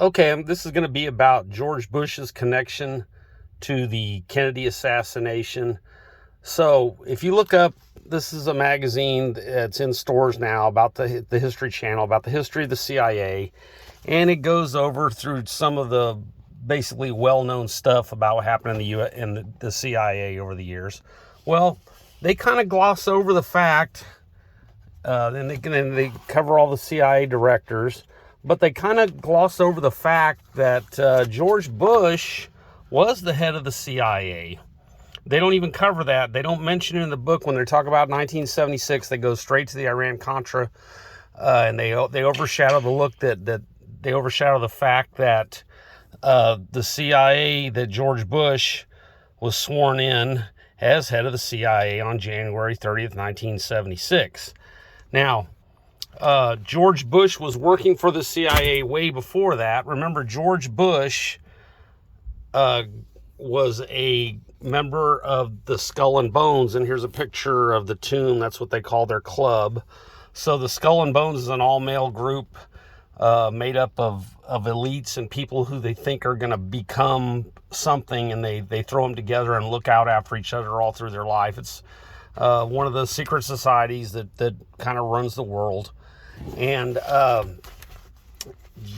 Okay, this is going to be about George Bush's connection to the Kennedy assassination. So, if you look up, this is a magazine that's in stores now about the History Channel, about the history of the CIA, and it goes over through some of the basically well-known stuff about what happened in the U.S. and the CIA over the years. Well, they kind of gloss over the fact, then they cover all the CIA directors, but they kind of gloss over the fact that George Bush was the head of the CIA. They don't even cover that. They don't mention it in the book. When they talk about 1976, they go straight to the Iran-Contra, and they overshadow they overshadow the fact that the CIA, that George Bush was sworn in as head of the CIA on January 30th, 1976. Now, George Bush was working for the CIA way before that. Remember, George Bush was a member of the Skull and Bones, and here's a picture of the tomb. That's what they call their club. So the Skull and Bones is an all-male group made up of elites and people who they think are going to become something, and they throw them together and look out after each other all through their life. It's one of the secret societies that kind of runs the world. And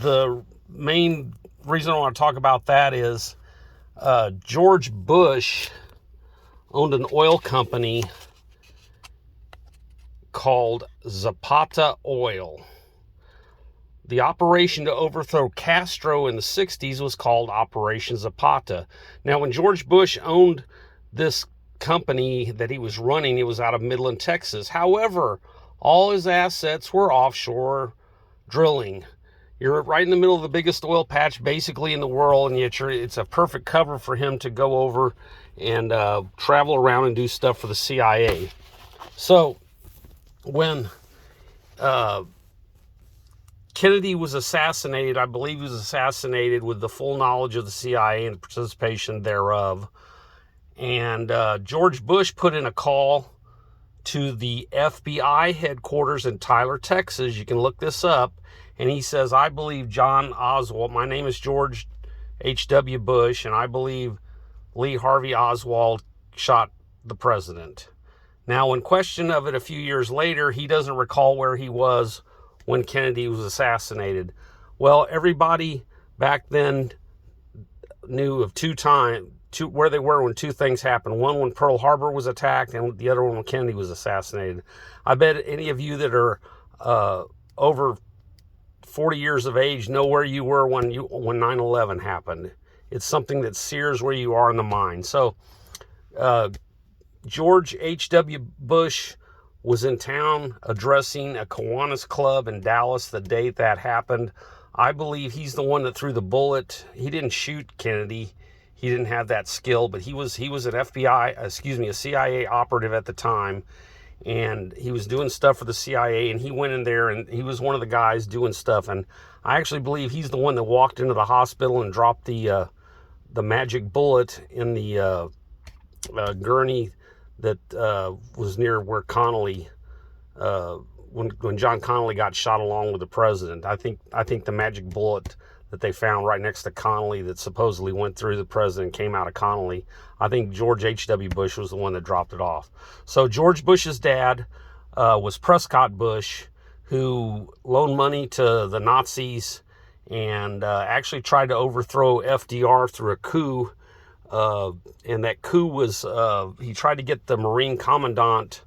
the main reason I want to talk about that is George Bush owned an oil company called Zapata Oil. The operation to overthrow Castro in the 60s was called Operation Zapata. Now, when George Bush owned this company that he was running, it was out of Midland, Texas. However, all his assets were offshore drilling. You're right in the middle of the biggest oil patch basically in the world, and yet it's a perfect cover for him to go over and travel around and do stuff for the CIA. So when Kennedy was assassinated, I believe he was assassinated with the full knowledge of the CIA and participation thereof. And George Bush put in a call to the FBI headquarters in Tyler, Texas. You can look this up. And he says, I believe John Oswald, my name is George H.W. Bush, and I believe Lee Harvey Oswald shot the president. Now, when questioned of it a few years later, he doesn't recall where he was when Kennedy was assassinated. Well, everybody back then knew of where they were when two things happened. One when Pearl Harbor was attacked, and the other one when Kennedy was assassinated. I bet any of you that are over 40 years of age know where you were when 9/11 happened. It's something that sears where you are in the mind. So George H.W. Bush was in town addressing a Kiwanis club in Dallas the day that happened. I believe he's the one that threw the bullet. He didn't shoot Kennedy. He didn't have that skill, but he was a CIA operative at the time, and he was doing stuff for the CIA, and he went in there, and he was one of the guys doing stuff. And I actually believe he's the one that walked into the hospital and dropped the magic bullet in the gurney that was near where Connally, when John Connally got shot along with the president. I think the magic bullet that they found right next to Connally that supposedly went through the president came out of Connally. I think George H.W. Bush was the one that dropped it off. So George Bush's dad was Prescott Bush, who loaned money to the Nazis and actually tried to overthrow FDR through a coup. And that coup was, he tried to get the Marine Commandant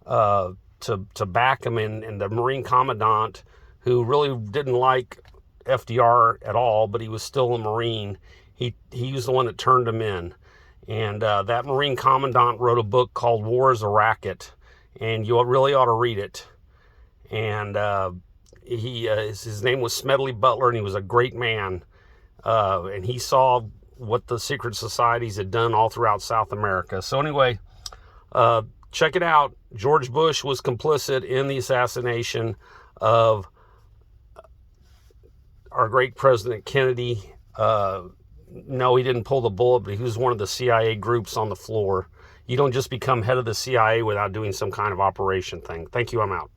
to back him, and the Marine Commandant, who really didn't like FDR at all, but he was still a Marine, he was the one that turned him in. And that Marine Commandant wrote a book called War is a Racket, and you really ought to read it. And his name was Smedley Butler, and he was a great man. And he saw what the secret societies had done all throughout South America. So anyway, check it out. George Bush was complicit in the assassination of our great President Kennedy. No, he didn't pull the bullet, but he was one of the CIA groups on the floor. You don't just become head of the CIA without doing some kind of operation thing. Thank you. I'm out.